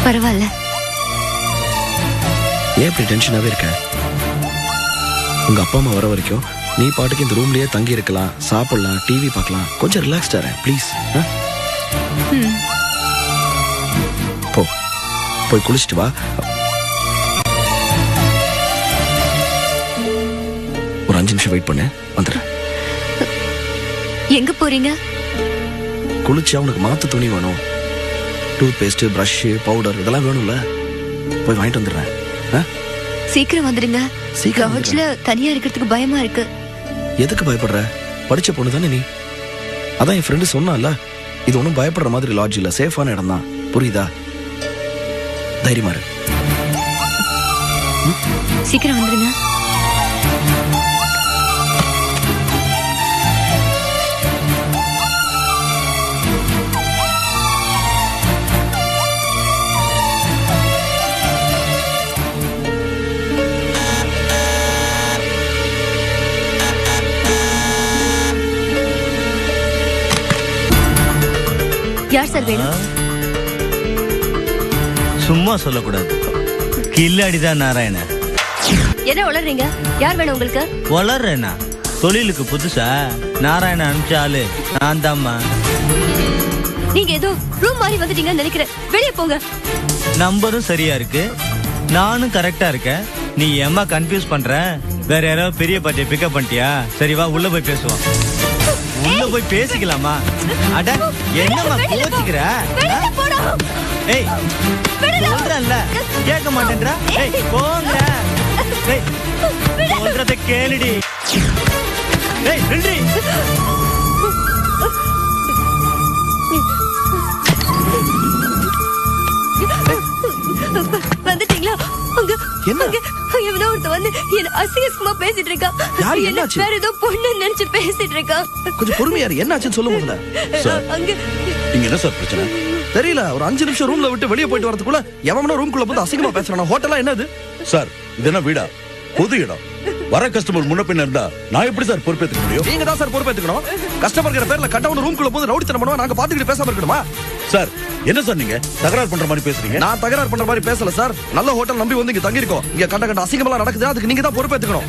பரவாயில்ல. ஏன் இப்படி டென்ஷனாவே இருக்க? உங்க அப்பா அம்மா வர வரைக்கும் நீ பாட்டுக்கு இந்த ரூம்லயே தங்கி இருக்கலாம், சாப்பிடலாம், டிவி பார்க்கலாம். கொஞ்சம் ரிலாக்ஸ்டா இரு ப்ளீஸ். போ, போய் குளிச்சுட்டு வா. ஒரு 5 நிமிஷம் வெயிட் பண்ணு, வந்துடுறேன். எங்க போறீங்க? குளிச்சா உனக்கு மாத்து துணி வேணும். டூத் பேஸ்ட், பிரஷ், பவுடர் இதெல்லாம் வேணும்ல. போய் வாங்கிட்டு வந்துடுறேன். சீக்கிரம் வந்துடுங்க. சீக்கிரம் லாட்ஜ்ல தனியா இருக்கிறதுக்கு பயமா இருக்கு. எதுக்கு பயப்படுற? படிச்ச பொண்ணு தானே நீ. அதான் என் ஃப்ரெண்டு சொன்னால, இது ஒன்றும் பயப்படுற மாதிரி லாட்ஜ் இல்ல, சேஃபான இடம் தான். புரியுதா? தைரியமா இரு. சீக்கிரம் வந்துடுங்க. யார் சார் வேணும்? சும்மா சொல்லக்கூடாது, கில்லாடிதான் நாராயணன். என்ன வளர்றீங்க? யார் வேணும் உங்களுக்கு? வளர்றேனா? தொழிலுக்கு புதுசா நாராயணன் அனுப்பிச்சாலு நான் தாம்மா. நீங்க ஏதோ ரூம் மாதிரி வந்துட்டீங்கன்னு நினைக்கிறேன். வெளியே போங்க. நம்பரும் சரியா இருக்கு, நானும் கரெக்டா இருக்கேன். நீ ஏமா கன்ஃபியூஸ் பண்ற? வேற யாராவது பெரிய பாட்டியை பிக்கப் பண்ணிட்டியா? சரி வா, உள்ள போய் பேசுவோம். உள்ள போய் பேசிக்கலாமா? அட என்னம்மா கோச்சிக்கிற? ஏய் சொல்றேன்ல, கேட்க மாட்டேன்றா. ஏய் போங்க. ஏய் சொல்றத கேளுடி. ஏய் நில்றி. வந்துட்டீங்களா? அங்க என்ன? எவனோ ஒருத்த வந்து என்ன அசிங்கமா பேசிட்டு இருக்கா. யாரு? என்ன என்னாச்சு? வேற ஏதோ பொண்ணு நினைச்சு பேசிட்டு இருக்கா. கொஞ்சம் பொறுமையா இரு. என்னாச்சுன்னு சொல்ல முதல்ல. அங்க இங்க என்ன சார் பிரச்சனை? தெரியல, ஒரு 5 நிமிஷம் ரூம்ல விட்டு வெளியே போயிட்டு வரதுக்குள்ள எவனோ ரூம்குள்ள வந்து அசிங்கமா பேசுறானா? ஹோட்டலா என்னது சார்? இது என்ன வீடா? பொது இடம். வர கஸ்டமர் முன்ன பின்ன இருந்தா நான் எப்படி சார் பொறுப்பேற்றுக்க முடியும்? நீங்க தான் சார் பொறுப்பேத்துக்கணும். கஸ்டமர் பேர்ல கட்டவன ரூம்குள்ள போது ரவுடித்தனம் பண்ணுவா, நாங்க பாத்துக்கிட்டு பேசாம இருக்கணுமா? சார் என்ன சார் நீங்க தகராறு பண்ற மாதிரி பேசுறீங்க? நான் தகராறு பண்ற மாதிரி பேசல சார். நல்ல ஹோட்டல் நம்பி வந்து இங்க தங்கி இருக்கோம். இங்க கண்ட அசிங்கமா நடக்குது, அதுக்கு நீங்க தான் பொறுப்பேத்துக்கணும்.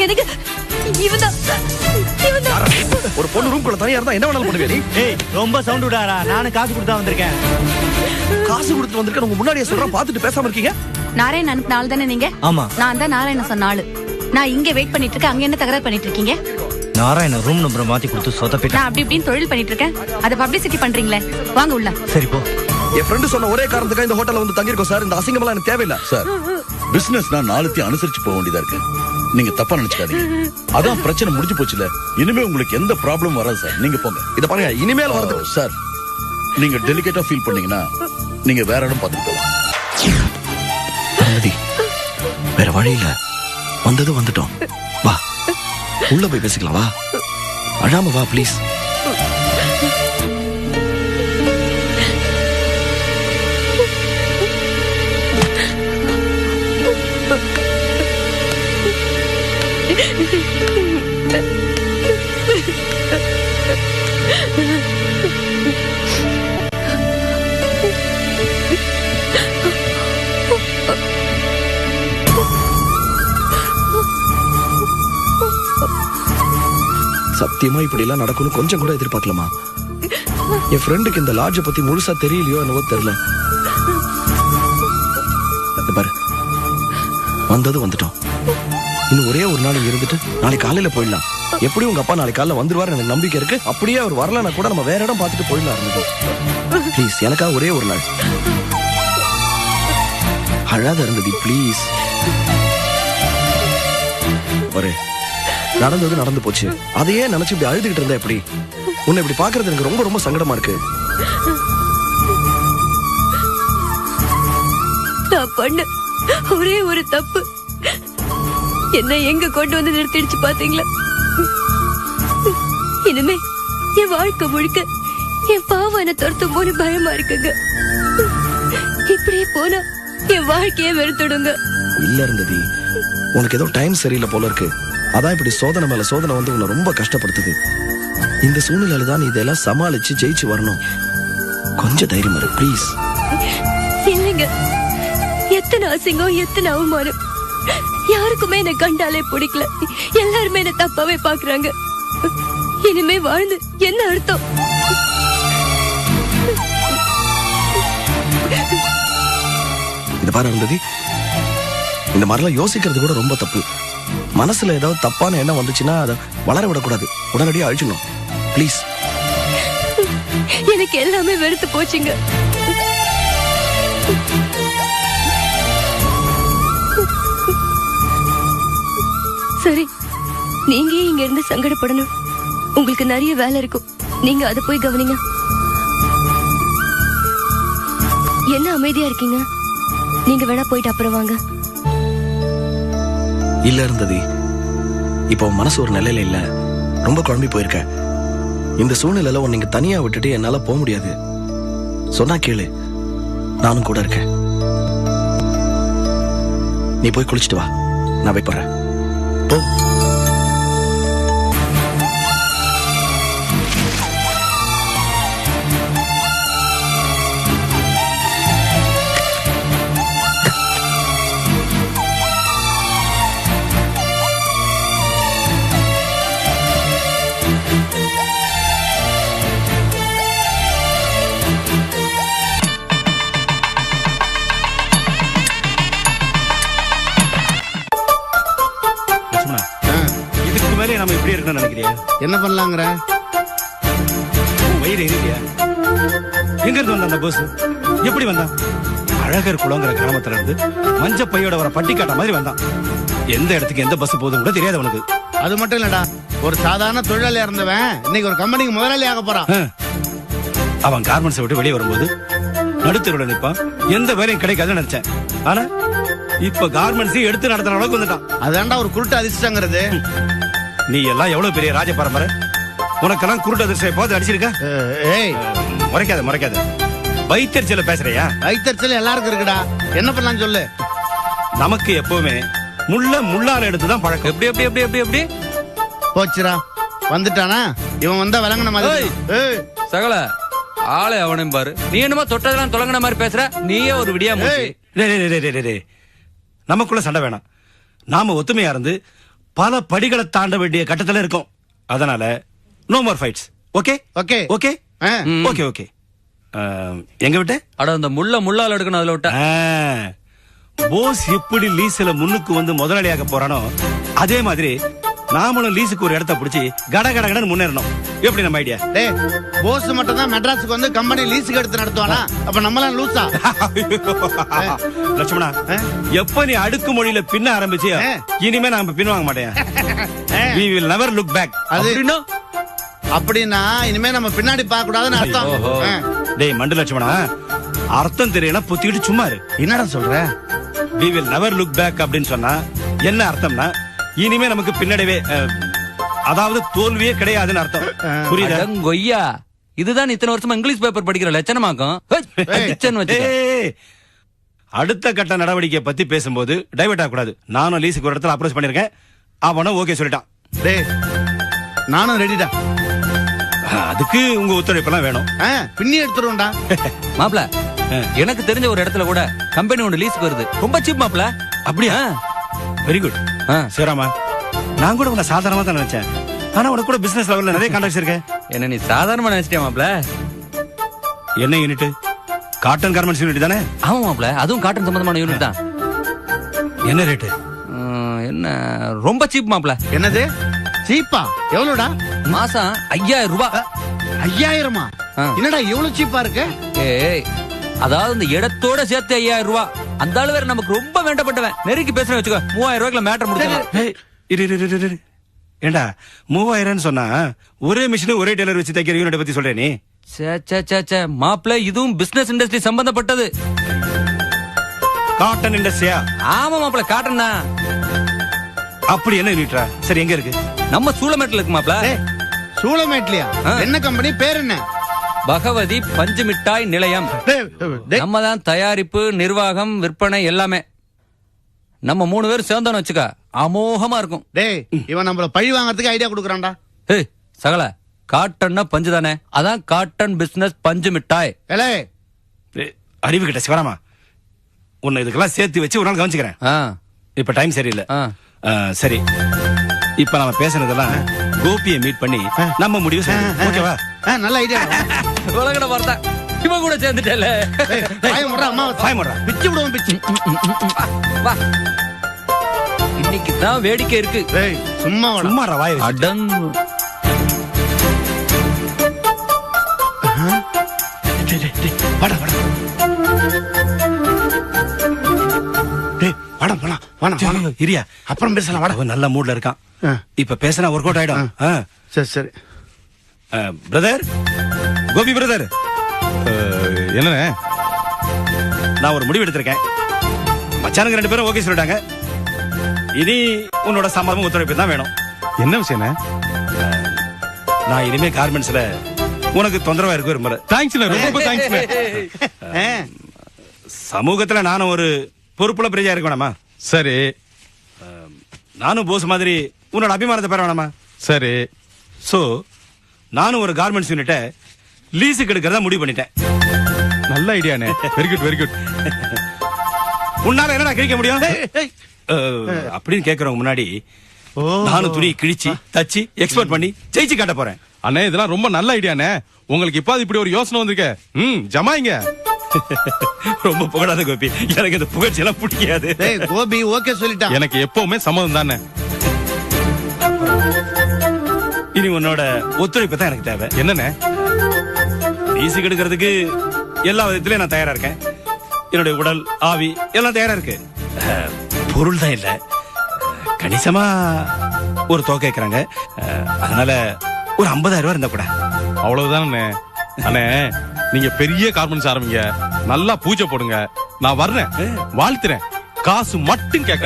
எனக்கு இவன்தான் ஒரு பொண்ணு ரூம்குள்ள தனியா இருந்தா என்ன வேணாலும் பண்ணுவே நீ? ஏய் ரொம்ப சவுண்ட் விடாரா, நானும் காசு கொடுத்தா வந்திருக்கேன். காசு கொடுத்து வந்திருக்க உங்க முன்னாடியே சொல்றேன், பாத்துட்டு பேசாம இருக்கீங்க. நாராயணன் அனுப்பின ஆள் தானே நீங்க? ஆமா, நான் தான் நாராயணன் சொன்ன ஆளு. நான் இங்க வெயிட் பண்ணிட்டு இருக்கேன், அங்க என்ன தகராறு பண்ணிட்டு இருக்கீங்க? நாராயணன் ரூம் நம்பர் மாத்தி கொடுத்து சொதப்பிட்டேன். நான் அப்படி இப்படின்னு தொழில் பண்ணிட்டு இருக்கேன், அதை பப்ளிசிட்டி பண்றீங்களே. வாங்க உள்ள. சரி போ. என் ஃப்ரெண்டு சொன்ன ஒரே காரணத்துக்காக இந்த ஹோட்டல்ல வந்து தங்கி இருக்கோம் சார். இந்த அசிங்கமெல்லாம் எனக்கு தேவையில்லை சார். பிசினஸ்னா நாளைக்கு அனுசரிச்சு போக வேண்டியதா இருக்கு. நீங்க தப்பா நினைச்சுக்காதீங்க. அதான் பிரச்சனை முடிஞ்சு போச்சுல. இனிமே உங்களுக்கு எந்த ப்ராப்ளம் வராது சார். நீங்க போங்க. இத பாருங்க, இனிமேல் வரது சார் நீங்க டெலிகேட்டா ஃபீல் பண்ணீங்கன்னா நீங்க வேற இடம் பார்த்துட்டு போலாம். அனுமதி, வேற வழி இல்ல. வந்தது வந்துட்டோம். வா உள்ள போய் பேசிக்கலாம். வா, அழாம வா ப்ளீஸ். சத்தியமா இப்படி எல்லாம் நடக்கும்னு கொஞ்சம் கூட எதிர்பார்க்கலாமா? என் ஃப்ரெண்டுக்கு இந்த லாட்ஜை பத்தி முழுசா தெரியலையோ என்னவோ தெரியல. பாரு, வந்தது வந்துட்டோம். இன்னும் ஒரே ஒரு நாள் இருந்துட்டு நாளைக்கு காலையில போயிடலாம். எப்படி உங்க அப்பா நாளைக்கு காலையில வந்துருவாரு எனக்கு நம்பிக்கை இருக்கு. அப்படியே அவர் வரலன்னா கூட நம்ம வேற இடம் பார்த்துட்டு போயிடலாம். ப்ளீஸ் எனக்காக ஒரே ஒரு நாள். அழாத இருந்தது ப்ளீஸ். பாரு, நடந்தது நடந்து போச்சு. அதையே நினைச்சு இப்படி அழுதுகிட்டு இருந்தா எப்படி? உன்னை இப்படி பாக்குறது எனக்கு ரொம்ப ரொம்ப சங்கடமா இருக்கு. நான் பண்ண ஒரே ஒரு தப்பு என்ன எங்க கொண்டு வந்து நிறுத்திடுச்சு பாத்தீங்களா? இனிமே என் வாழ்க்கை முழுக்க என் பாவம் என்ன துரத்தும் போது பயமா இருக்குங்க. இப்படியே போனா என் வாழ்க்கையே வெறுத்துடுங்க. இல்ல இருந்தது, உனக்கு ஏதோ டைம் சரியில்லை போல இருக்கு. அதான் இப்படி சோதனை மேல சோதனை வந்து உன்னை ரொம்ப கஷ்டப்படுத்துது. இந்த சூழ்நிலையில தான் நீ இதெல்லாம் சமாளிச்சு ஜெயிச்சு வரணும். கொஞ்சம் தைரியம் இரு ப்ளீஸ். இல்லைங்க, எத்தனை அசிங்கம், எத்தனை அவமானம். யாருக்குமே என்ன கண்டாலே பிடிக்கல. எல்லாருமே என்ன தப்பாவே பாக்குறாங்க. இனிமே வாழ்ந்து என்ன அர்த்தம்? இந்த பாரு அருந்ததி, இந்த மாதிரிலாம் யோசிக்கிறது கூட ரொம்ப தப்பு. மனசுல ஏதாவது தப்பான எண்ணம் வந்துச்சுன்னா அதை வளர விடக்கூடாது, உடனடியாக அழிச்சிடணும். ப்ளீஸ். எனக்கு எல்லாமே வெறுத்து போச்சுங்க. சரி, நீங்க இங்க இருந்து சங்கடப்படணும். உங்களுக்கு நிறைய வேலை இருக்கும், நீங்க அதை போய் கவனிங்க. என்ன அமைதியா இருக்கீங்க? நீங்க வேணா போயிட்டு அப்புறம் வாங்க. இல்ல இருந்தது, இப்போ மனசு ஒரு நிலையில இல்ல, ரொம்ப குழம்பி போயிருக்க. இந்த சூழ்நிலையில உன்னை நீங்க தனியா விட்டுட்டு என்னால போக முடியாது. சொன்னா கேளு, நானும் கூட இருக்கேன். நீ போய் குளிச்சுட்டு வா, நான் வெயிட் பண்றேன். போ. இதுக்கு மேலே நம்ம இப்படி இருக்கணும்னு நினைக்கிறியா? என்ன பண்ணலாங்கிற? வயிறு எரியா? எங்க இருந்து வந்த அந்த பஸ்? எப்படி வந்தான்? அழகர் குளங்கிற கிராமத்துல இருந்து மஞ்ச பையோட வர பட்டிக்காட்ட மாதிரி வந்தான். எந்த இடத்துக்கு எந்த பஸ் போகுதுன்னு கூட தெரியாது உனக்கு. அது மட்டும் இல்லடா, ஒரு சாதாரண தொழிலாளியா இருந்தவன் இன்னைக்கு ஒரு கம்பெனிக்கு முதலாளி ஆக போறான். அவன் கார்மெண்ட்ஸை விட்டு வெளியே வரும்போது நடுத்தருடன் நிற்பான், எந்த வேலையும் கிடைக்காதுன்னு நினைச்சேன். ஆனா இப்ப கார்மெண்ட்ஸையும் எடுத்து நடத்துற அளவுக்கு வந்துட்டான். அதான்டா ஒரு குருட்டு அதிர்ஷ்டங்கிறது. நீ எல்லாம் எவ்வளவு பெரிய ராஜ பரம்பரை, உனக்கெல்லாம் குருட்டு அதிர்ஷ்டம் போது அடிச்சிருக்க. ஏய், முறைக்காத. வைத்தறிச்சல பேசுறியா? வைத்தறிச்சல் எல்லாருக்கும் இருக்குடா. என்ன பண்ணலாம் சொல்லு. நமக்கு எப்பவுமே முள்ளால எடுத்துதான் பழக்கம். எப்படி எப்படி எப்படி எப்படி எப்படி போச்சுரா, வந்துட்டானா? இவன் வந்தா விளங்கின மாதிரி. ஏய் சகல ஆளை அவனையும் பாரு. நீ என்னமா தொட்டதெல்லாம் தொலங்கின மாதிரி பேசுற. நீயே ஒரு விடியா மூச்சி. நமக்குள்ள சண்டை வேணாம். நாம ஒத்துமையா இருந்து பல படிகளை தாண்ட வேண்டிய கட்டத்துல இருக்கோம். அதனால no more fights. Okay okay okay okay okay. எங்க விட்ட? அட அந்த முள்ளால எடுக்கணும், அதுல விட்ட. போஸ் எப்படி லீஸ்ல முன்னுக்கு வந்து முதலாளியாக போறானோ அதே மாதிரி நாமளும் லீஸுக்கு ஒரு இடத்த பிடிச்சி கடகடன்னு முன்னேறணும். எப்படி நம்ம ஐடியா? டேய், போஸ் மட்டும் தான் மெட்ராஸுக்கு வந்து கம்பெனி லீஸுக்கு எடுத்து நடத்துவானா? அப்ப நம்மளாம் லூசா? லட்சுமணா, எப்ப நீ அடுக்கு மொழியில பின்ன ஆரம்பிச்சு இனிமே நாம பின் வாங்க மாட்டேன். We will never look back. அப்படின்னா இனிமே நம்ம பின்னாடி பார்க்க கூடாதுன்னு அர்த்தம். டேய் மண்டு லட்சுமணா, அர்த்தம் தெரியல புத்திக்கிட்டு சும்மா இரு. என்னடா சொல்ற? We will never look back அப்படின்னு சொன்னா என்ன அர்த்தம்னா இனிமே நமக்கு பின்னடைவே, அதாவது தோல்வியே கிடையாதுன்னு அர்த்தம். புரியுதா? கொய்யா, இதுதான் இத்தனை வருஷமா இங்கிலீஷ் பேப்பர் படிக்கிற லட்சணமாக்கும். அடுத்த கட்ட நடவடிக்கை பத்தி பேசும்போது டைவர்ட் ஆக கூடாது. நானும் லீஸுக்கு ஒரு இடத்துல அப்ரோச் பண்ணிருக்கேன், அவனும் ஓகே சொல்லிட்டான். டேய், நானும் ரெடிடா. அதுக்கு உங்க ஒத்துழைப்பெல்லாம் வேணும். பின்னி எடுத்துருவோம்டா. மாப்ள, எனக்கு தெரிஞ்ச ஒரு இடத்துல கூட கம்பெனி ஒன்று லீஸுக்கு வருது. ரொம்ப சீப் மாப்ள. அப்படியா? Very good. சிவராமா, நான் கூட உன்னை சாதாரணமா தான் நினைச்சேன். ஆனா உனக்கு கூட பிசினஸ் லெவல்ல நிறைய கான்டாக்ட்ஸ் இருக்கு. என்ன நீ சாதாரணமா நினைச்சிட்டியா மாப்ள? என்ன யூனிட்? காட்டன் கார்மெண்ட்ஸ் யூனிட் தானே? ஆமா மாப்ள, அதுவும் காட்டன் சம்பந்தமான யூனிட் தான். என்ன ரேட்டு? என்ன ரொம்ப சீப் மாப்ள. என்னது சீப்பா? எவ்வளவுடா? மாசம் 5000 ரூபாய். 5000மா? என்னடா இவ்வளவு சீப்பா இருக்கு? ஏய், அதாவது இந்த இடத்தோட சேர்த்து 5000 ரூபாய். அந்த ஆளு வேற நமக்கு ரொம்ப வேண்டப்பட்டவன். நெருக்கி பேசுறேன் வச்சுக்கோ, 3000 ரூபாய்க்குள்ள மேட்டர் முடிச்சிடலாம். ஏண்டா 3000 சொன்னா ஒரே மிஷின் ஒரே டெய்லர் வச்சு தைக்கிற யூனிட் பத்தி சொல்றேன் நீ? மாப்ள, இதுவும் பிசினஸ் இண்டஸ்ட்ரி சம்பந்தப்பட்டது. காட்டன் இண்டஸ்ட்ரியா? ஆமா மாப்ள, காட்டன் தான். அப்படி என்ன யூனிட்ரா? சரி, எங்க இருக்கு? நம்ம சூளமேட்ல இருக்கு மாப்ள. சூளமேட்லயா? என்ன கம்பெனி பேர் என்ன? பகவதி பஞ்சு மிட்டாய் நிலையம். நம்ம தான் தயாரிப்பு, நிர்வாகம், விற்பனை எல்லாமே. நம்ம 3 பேரும் சேர்ந்தோன்னு வச்சுக்க, அமோகமா இருக்கும். டேய், இவன் நம்மள பழி வாங்கறதுக்கு ஐடியா கொடுக்கறான்டா. ஏய் சகல, காட்டன்னா பஞ்சு தானே, அதான் காட்டன் பிசினஸ் பஞ்சு மிட்டாய். அறிவு கிட்ட சிவராமா, உன்னை இதுக்கெல்லாம் சேர்த்து வச்சு ஒரு நாள் கவனிச்சுக்கிறேன். ஆ, இப்ப டைம் சரியில்லை. ஆ. சரி, இப்ப நம்ம பேசுனதெல்லாம் கோபியை மீட் பண்ணி நம்ம முடிவு செய்யணும். ஓகேவா? நல்ல ஐடியா. உலகட பார்த்தா இவன் கூட சேர்ந்துட்டல. அம்மா பிச்சு விடுவோம் பிச்சு. வா, இன்னைக்கு தான் வேடிக்கை இருக்கு. சும்மா சும்மா வாய் அடன் வாடா வாடா. வாடா போலாம். வாடா இரியா, அப்புறம் பேசலாம். வாடா. அவன் நல்ல மூட்ல இருக்கான். இப்ப பேசினா ஒர்க் அவுட் ஆயிடும். சரி சரி. பிரதர், கோபி பிரதர், என்னண்ணே? நான் ஒரு முடிவு எடுத்திருக்கேன். மச்சானுங்க 2 பேரும் ஓகே சொல்லிட்டாங்க. இனி உன்னோட சம்மதமும் ஒத்துழைப்பு தான் வேணும். என்ன விஷயண்ணே? நான் இனிமே கார்மெண்ட்ஸ்ல உனக்கு தொந்தரவா இருக்க விரும்பல. தேங்க்ஸ்ண்ணே, ரொம்ப தேங்க்ஸ்ண்ணே. சமூகத்துல நானும் ஒரு பொறுப்புள்ள பிரஜையா இருக்க வேணாமா? சரி நானும் போஸ் மாதிரி உன்னோட அபிமானத்தை பெற வேணாமா? சரி. சோ நானும் ஒரு கார்மெண்ட்ஸ் யூனிட்டை லீஸுக்கு எடுக்கிறதா முடிவு பண்ணிட்டேன். நல்ல ஐடியாண்ணே. Very good very good. உன்னால என்னடா கிழிக்க முடியும் அப்படின்னு கேக்குறவங்க முன்னாடி நானும் துணி கிழிச்சு தச்சு எக்ஸ்போர்ட் பண்ணி ஜெயிச்சு காட்ட போறேன். அண்ணே, இதெல்லாம் ரொம்ப நல்ல ஐடியாண்ணே. உங்களுக்கு இப்ப இப்படி ஒரு யோசனை வந்திருக்க. ஜமாயிங்க. ரொம்ப புகழாத கோபி, எனக்கு இந்த புகழ்ச்சி எல்லாம் பிடிக்காது. கோபி ஓகே சொல்லிட்டான். எனக்கு எப்பவுமே சம்மதம் தானே. இனி உன்னோட ஒத்துழைப்பு தான் எனக்கு தேவை. என்னண்ணே? ஈஸி கெடுக்கிறதுக்கு எல்லா விதத்திலயும் நான் தயாரா இருக்கேன். என்னுடைய உடல் ஆவி எல்லாம் தயாரா இருக்கு. பொருள் தான் இல்ல. கணிசமா ஒரு தொகை கேட்கறாங்க. அதனால ஒரு 50,000 ரூபாய் இருந்தா கூட. அவ்வளவுதானே அண்ணே. நீங்க பெரிய கார்மெண்ட்ஸ் ஆரம்பிங்க, நல்லா பூஜை போடுங்க. நான் வர்றேன், வாழ்த்துறேன். காசு மட்டும் கேட்க.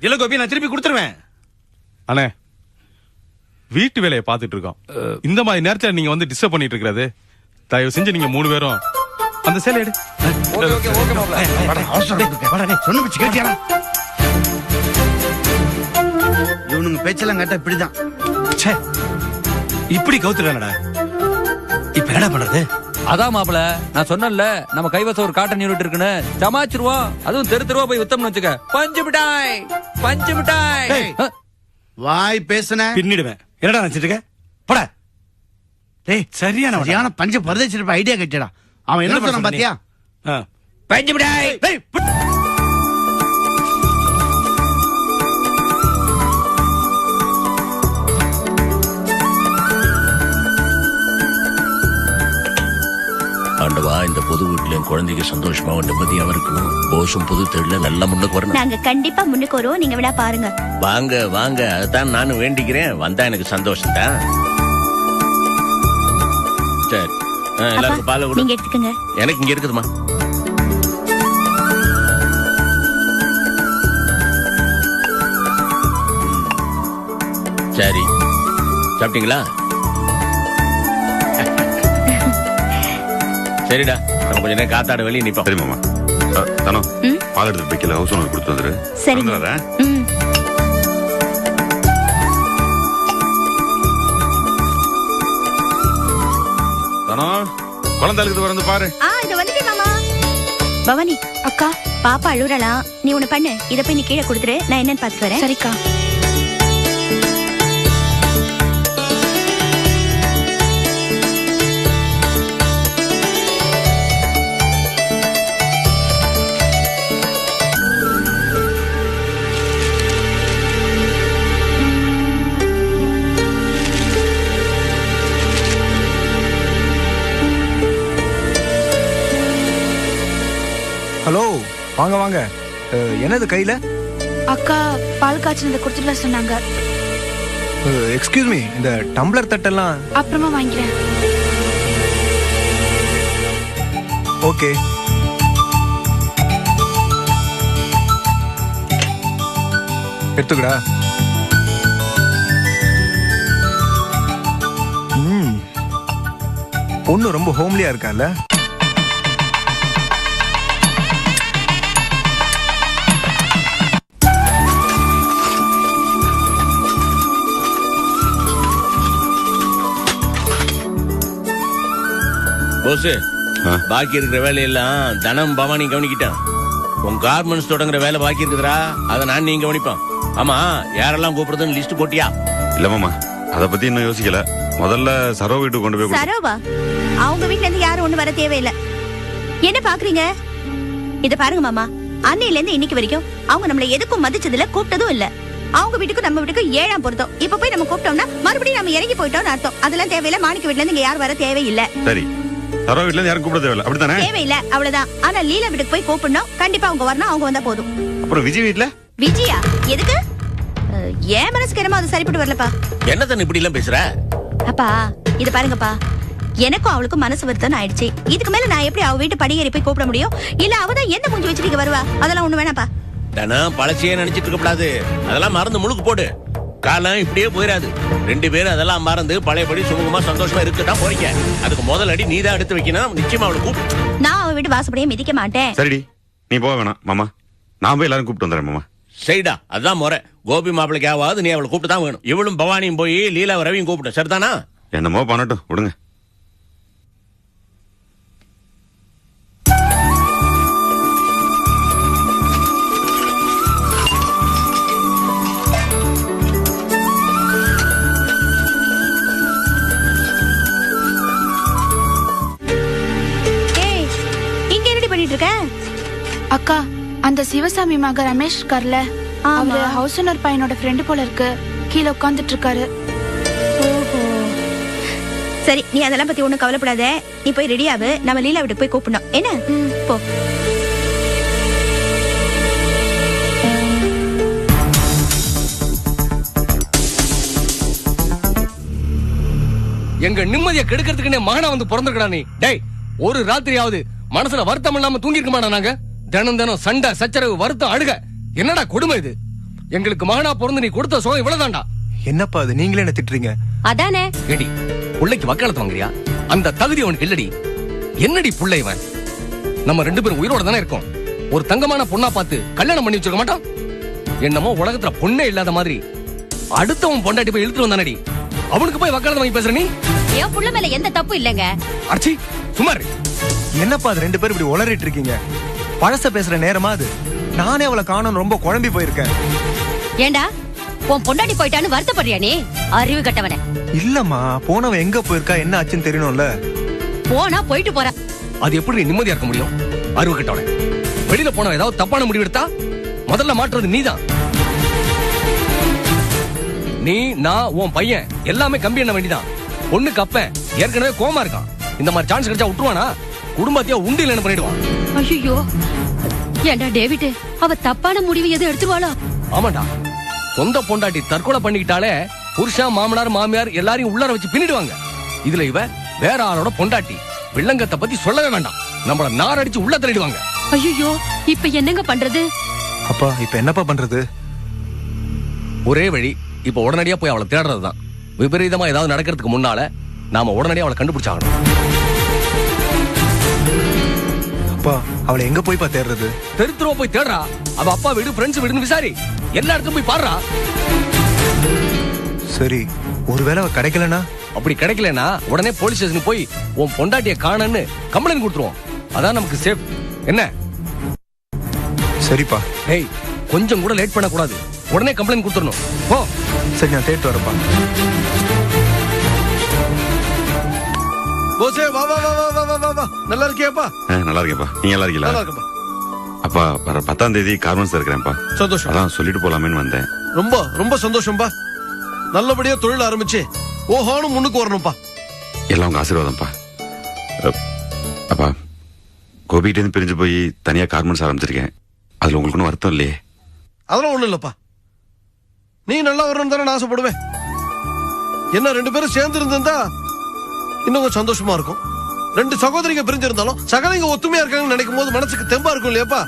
இல்ல கோபி, நான் திருப்பி கொடுத்துருவேன். அண்ணே, வீட்டு வேலையை பார்த்துட்டு இருக்கோம். இந்த மாதிரி நேரத்துல நீங்க வந்து டிஸ்டர்ப் பண்ணிட்டு இருக்கிறது. தயவு செஞ்சு நீங்க 3 பேரும் அந்த சேலை எடு. சொன்ன பிச்சு கேட்டியா? இவனுங்க பேச்செல்லாம் கேட்டா இப்படிதான். இப்படி கவுத்துறானடா. இப்ப என்ன பண்றது? அதான் மாப்பிள, நான் சொன்னேன்ல நம்ம கைவசம் ஒரு காட்டன் யூனிட் இருக்குன்னு. சமாச்சிருவோம். அதுவும் தெருவா போய் வித்தம்னு வச்சுக்க. பஞ்சு மிட்டாய் பஞ்சு மிட்டாய். வாய் பேசுன பின்னிடுவேன். என்னடா நினைச்சிட்டு இருக்க? போடா. டேய், சரியான பஞ்ச பரதேசிருப்ப ஐடியா கேட்டடா. அவன் என்ன சொன்னான் பாத்தியா? பஞ்சு மிட்டாய். ஆண்டவா, இந்த புது வீட்டுல என் குழந்தைக்கு சந்தோஷமா நிம்மதியா இருக்கணும். போசும் புது தெருல நல்லா முன்னுக்கு வரணும். நாங்க கண்டிப்பா முன்னுக்கு வரோம். நீங்க விட பாருங்க. வாங்க வாங்க, அதான் நானும் வேண்டிக்கிறேன். வந்தா எனக்கு சந்தோஷம் தான். சரி, எல்லாருக்கும் பால் கொடு. நீங்க எடுத்துக்கங்க. எனக்கு இங்க இருக்குதுமா. சரி, சாப்பிட்டீங்களா? சரிடா, நம்ம கொஞ்ச நேரம் காத்தாட வெளியே நிப்போம். சரி மாமா. தானோ பால் எடுத்து வைக்கல, ஹவுஸ் ஓனர் கொடுத்து வந்துரு. சரிங்க. தானோ குழந்தை இருக்குது, வந்து பாரு. இது வந்துட்டே மாமா. பவானி அக்கா, பாப்பா அழுறலாம். நீ ஒண்ணு பண்ணு, இத போய் நீ கீழே கொடுத்துரு. நான் என்னன்னு பாத்துட்டு வரேன். சரிக்கா. ஹலோ, வாங்க வாங்க. என்னது கையில? அக்கா பால் காய்ச்சினதை கொடுத்துட்டு சொன்னாங்க. எக்ஸ்கியூஸ் மீ, இந்த டம்ளர் தட்டெல்லாம் அப்புறமா வாங்கிக்கிறேன். ஓகே. எடுத்துக்கடா. பொண்ணு ரொம்ப ஹோம்லியா இருக்கால. போஸ், பாக்கி இருக்கிற வேலையெல்லாம் தனம் பவானி கவனிக்கிட்டான். உன் கார்மெண்ட்ஸ் தொடங்குற வேலை பாக்கி இருக்குதுரா, அதை நான் நீங்க கவனிப்பான். ஆமா, யாரெல்லாம் கூப்பிடுறதுன்னு லிஸ்ட் போட்டியா? இல்ல மாமா, அத பத்தி இன்னும் யோசிக்கல. முதல்ல சரோ வீட்டுக்கு கொண்டு போய் சரோவா, அவங்க வீட்ல இருந்து யாரும் ஒண்ணு வர தேவையில்லை. என்ன பாக்குறீங்க? இத பாருங்க மாமா, அன்னையில இருந்து இன்னைக்கு வரைக்கும் அவங்க நம்மள எதுக்கும் மதிச்சதுல கூப்பிட்டதும் இல்ல. அவங்க வீட்டுக்கு நம்ம வீட்டுக்கு 7ஆம் பொருத்தம். இப்ப போய் நம்ம கூப்பிட்டோம்னா மறுபடியும் நம்ம இறங்கி போயிட்டோம்னு அர்த்தம். அதெல்லாம் தேவையில்ல. மாணிக்க வீட்ல இருந்து இங்க யாரும் வர தேவையில்லை. சரி, சரோ வீட்ல இருந்து யாரும் கூப்பிட தேவையில்ல, அப்படித்தானே? தேவையில்லை, அவ்வளவுதான். ஆனா லீலா வீட்டுக்கு போய் கூப்பிடணும். கண்டிப்பா அவங்க வரணும். அவங்க வந்தா போதும். அப்புறம் விஜய் வீட்ல? விஜயா எதுக்கு? ஏன் மனசுக்கு என்னமோ அது சரிப்பட்டு வரலப்பா. என்ன தன் இப்படி எல்லாம் பேசுற? அப்பா இது பாருங்கப்பா, எனக்கும் அவளுக்கும் மனசு வருத்தம் ஆயிடுச்சு. இதுக்கு மேல நான் எப்படி அவ வீட்டு படியேறி போய் கூப்பிட முடியும்? இல்ல அவதான் என்ன மூஞ்சி வச்சுட்டு வருவா? அதெல்லாம் ஒண்ணு வேணாப்பா. தனம் பழசையே நினைச்சிட்டு இருக்க கூடாது. அதெல்லாம் மறந்து முழுக்கு போடு. காலம் இப்படியே போயிடாது. 2 பேரும் அதெல்லாம் மறந்து பழையபடி சுமூகமா சந்தோஷமா இருக்கதான் போறீங்க. அதுக்கு முதல் அடி நீதான் எடுத்து வைக்கணும். நிச்சயமா அவளை கூப்பிட்டு நான் அவ வீட்டு வாசப்படியே மிதிக்க மாட்டேன். சரிடி, நீ போக வேணாம் மாமா, நான் போய் எல்லாரும் கூப்பிட்டு வந்துடுறேன் மாமா. சரிடா, அதான் முறை. கோபி மாப்பிளைக்கு ஆகாது, நீ அவளை கூப்பிட்டு தான் வேணும். இவளும் பவானியும் போய் லீலா ரவியும் கூப்பிட்டு, சரிதானா? என்னமோ பண்ணட்டும், விடுங்க. அக்கா, அந்த சிவசாமி மக ரமேஷ் இருக்கார்ல, அவரு ஹவுஸ் ஓனர் பையனோட ஃப்ரெண்டு போல இருக்கு. கீழே உட்கார்ந்துட்டு இருக்காரு. சரி, நீ அதெல்லாம் பத்தி ஒண்ணும் கவலைப்படாத. நீ போய் ரெடியாவு. நம்ம லீலா வீட்டுக்கு போய் கூப்பிடணும். என்ன போ. எங்க நிம்மதியை கெடுக்கிறதுக்கு மகனா வந்து பிறந்திருக்கா நீ? டேய், ஒரு ராத்திரியாவது மனசுல வருத்தம் இல்லாம தூங்கி இருக்க மாட்டா? நாங்க தினம் தினம் சண்டை சச்சரவு வருத்தம் அழுக. என்னடா கொடுமை இது? எங்களுக்கு மகனா பிறந்து நீ கொடுத்த சோகம் இவ்வளவுதான்டா. என்னப்பா அது, நீங்களே என்ன திட்டுறீங்க? அதானே ஏடி, புள்ளைக்கு வக்காலத்து வாங்குறியா? அந்த தகுதி அவனுக்கு இல்லடி. என்னடி புள்ளை இவன்? நம்ம 2 பேரும் உயிரோட தானே இருக்கோம். ஒரு தங்கமான பொண்ணா பார்த்து கல்யாணம் பண்ணி வச்சிருக்க மாட்டான்? என்னமோ உலகத்துல பொண்ணே இல்லாத மாதிரி அடுத்தவன் பொண்டாட்டி போய் இழுத்துட்டு வந்தானடி. அவனுக்கு போய் வக்காலத்து வாங்கி பேசுற நீ? என் புள்ள மேல எந்த தப்பு இல்லங்க. அர்ச்சி, சுமார். என்னப்பா அது, 2 பேரும் இப்படி உளறிட்டு இருக்கீங்க? பழச பேசுற நேரமா அது? நானே அவளை காணோம் ரொம்ப குழம்பி போயிருக்கேன். ஏண்டா உன் பொண்டாட்டி போயிட்டான்னு வருத்தப்படுறியா நீ? அறிவு கட்டவனே. இல்லம்மா, போனவ எங்க போயிருக்கா, என்ன ஆச்சுன்னு தெரியணும்ல. போனா போயிட்டு போற. அது எப்படி நிம்மதியா இருக்க முடியும்? அறிவு கட்டவனே. வெளியில போன ஏதாவது தப்பான முடிவு எடுத்தா முதல்ல மாற்றுறது நீதான். நீ, நான், உன் பையன் எல்லாமே கம்பி என்ன வேண்டிதான். பொண்ணுக்கு அப்ப ஏற்கனவே கோமா இருக்கான். இந்த மாதிரி சான்ஸ் கிடைச்சா விட்டுருவானா? குடும்பத்தையே உண்டியில் என்ன பண்ணிடுவான். ஐயோ, ஏண்டா டேவிட், அவ தப்பான முடிவு எதுவும் எடுத்துருவாளா? ஆமாண்டா, சொந்த பொண்டாட்டி தற்கொலை பண்ணிக்கிட்டாலே புருஷன் மாமனார் மாமியார் எல்லாரையும் உள்ளார வச்சு பின்னிடுவாங்க. இதுல இவ வேற ஆளோட பொண்டாட்டி. வில்லங்கத்தை பத்தி சொல்லவே வேண்டாம். நம்மள நார் அடிச்சு உள்ள தள்ளிடுவாங்க. ஐயோ, இப்ப என்னங்க பண்றது? அப்பா, இப்ப என்னப்பா பண்றது? ஒரே வழி, இப்ப உடனடியா போய் அவளை தேடுறதுதான். விபரீதமா ஏதாவது நடக்கிறதுக்கு முன்னால நாம உடனடியா அவளை கண்டுபிடிச்சாகணும். அப்பா, அவளை எங்க போய் தேடுறது? தெருத்துருவ போய் தேடுறா. அவ அப்பா வீடு, ஃப்ரெண்ட்ஸ் வீடுன்னு விசாரி. எல்லா இடத்துக்கும் போய் பாடுறா. சரி, ஒருவேளை அவ கிடைக்கலனா? அப்படி கிடைக்கலனா உடனே போலீஸ் ஸ்டேஷனுக்கு போய் உன் பொண்டாட்டிய காணன்னு கம்ப்ளைண்ட் கொடுத்துருவோம். அதான் நமக்கு சேஃப். என்ன? சரிப்பா. ஏய், கொஞ்சம் கூட லேட் பண்ண கூடாது. உடனே கம்ப்ளைண்ட் கொடுத்துடணும். போ. சரி, நான் தேடிட்டு வரேன்ப்பா. போசே, வா வா வா வா வா வா வா. நல்லா இருக்கியாப்பா? நல்லா இருக்கேன்ப்பா, நீங்க நல்லா இருக்கீங்களா? நல்லா இருக்கேன்ப்பா. அப்பா, வர 10ஆம் தேதி கார்மெண்ட்ஸ் இருக்கிறேன்ப்பா. சந்தோஷம். அதான் சொல்லிட்டு போலாமேன்னு வந்தேன். ரொம்ப ரொம்ப சந்தோஷம்பா. நல்லபடியா தொழில் ஆரம்பிச்சு ஓஹோன்னு முன்னுக்கு வரணும்பா. எல்லாம் உங்க ஆசீர்வாதம்ப்பா. அப்பா, கோபிகிட்ட இருந்து பிரிஞ்சு போய் தனியா கார்மெண்ட்ஸ் ஆரம்பிச்சிருக்கேன். அதுல உங்களுக்கு ஒன்றும் வருத்தம் இல்லையே? அதெல்லாம் ஒண்ணும் இல்லப்பா. நீ நல்லா வரணும்னு தானே நான் ஆசைப்படுவேன். என்ன 2 பேரும் சேர்ந்து இருந்திருந்தா இன்னும் கொஞ்சம் சந்தோஷமா இருக்கும். 2 சகோதரிங்க பிரிஞ்சிருந்தாலும் சகோதரிங்க ஒத்துமையா இருக்காங்கன்னு நினைக்கும் போது மனசுக்கு தெம்பா இருக்கும் இல்லையாப்பா?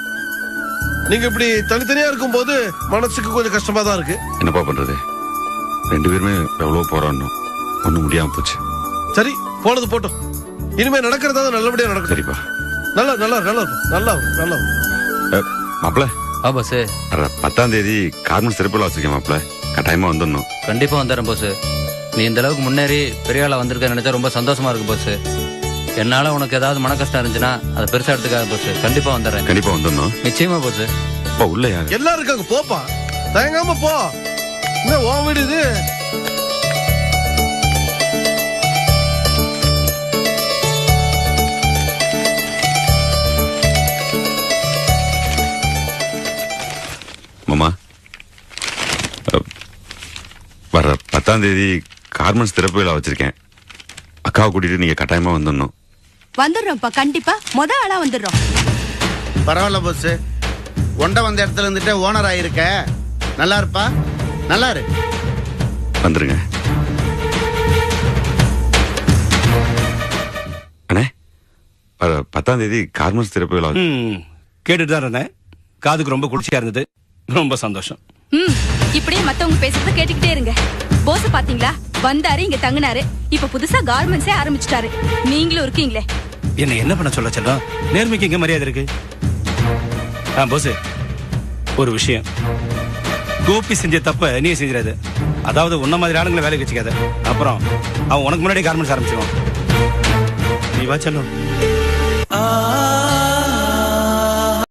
நீங்க இப்படி தனித்தனியா இருக்கும் போது மனசுக்கு கொஞ்சம் கஷ்டமா தான் இருக்கு. என்னப்பா பண்றது, 2 பேருமே எவ்வளவு போராடணும், ஒண்ணும் முடியாம போச்சு. சரி, போனது போட்டோம். இனிமே நடக்கிறதா நல்லபடியா நடக்கும். சரிப்பா. நல்லா நல்லா நல்லா நல்லா நல்லா. மாப்பிள்ள, பாஸ், 10ஆம் தேதி கார்மெண்ட்ஸ் திறப்புல வச்சிருக்கேன் மாப்பிள்ள. கட்டாயமா வந்துடணும். கண்டிப்பா வந்துடுறேன் பாஸ். நீ இந்த அளவுக்கு முன்னேறி பெரிய ஆளா வந்திருக்க நினைச்சா ரொம்ப சந்தோஷமா இருக்கு பாஸ். என்னால உனக்கு ஏதாவது மன கஷ்டம் இருந்துச்சுன்னா அதை பெருசா எடுத்துக்காத போச்சு. கண்டிப்பா வந்துடுறேன். கண்டிப்பா வந்துடணும். நிச்சயமா போச்சு. அப்பா உள்ள யாரு? எல்லாரும் இருக்காங்க, போப்பா, தயங்காம போ. என்ன உன் வீடு இது? மாமா, வர 10ஆம் தேதி கார்மெண்ட்ஸ் திறப்பு விழா வச்சிருக்கேன். அக்காவை கூட்டிட்டு நீங்க கட்டாயமா வந்துடணும். வந்துடுறோம்ப்பா, கண்டிப்பா ஆளா வந்துடுறோம். பரவாயில்ல போஸ், ஒண்ட வந்த இடத்துல இருந்துட்டு ஓனர் ஆயிருக்க. நல்லா இருப்பா, நல்லா இரு. வந்துருங்க. அண்ணே, வர 10ஆம் தேதி கார்மெண்ட்ஸ் திறப்பு விழா. கேட்டுட்டு தான் இருந்தேன். காதுக்கு ரொம்ப குளிர்ச்சியா இருந்தது. ரொம்ப சந்தோஷம். இப்படியே மத்தவங்க பேசுறத கேட்டுக்கிட்டே இருங்க. போஸ் பாத்தீங்களா, வந்தாரு, இங்க தங்கினாரு, இப்ப புதுசா கார்மெண்ட்ஸே ஆரம்பிச்சிட்டாரு. நீங்களும் இருக்கீங்களே. என்ன பண்ண சொல்ல செல்லம்? நேர்மைக்கு எங்க மரியாதை இருக்கு? போஸ், ஒரு விஷயம், கோபி செஞ்ச தப்ப நீ செஞ்சிடாது. அதாவது உன்ன மாதிரி ஆளுங்களை வேலைக்கு வச்சுக்காத. அப்புறம் அவன் உனக்கு முன்னாடி கார்மெண்ட்ஸ் ஆரம்பிச்சிருவான். நீ வா செல்லம்.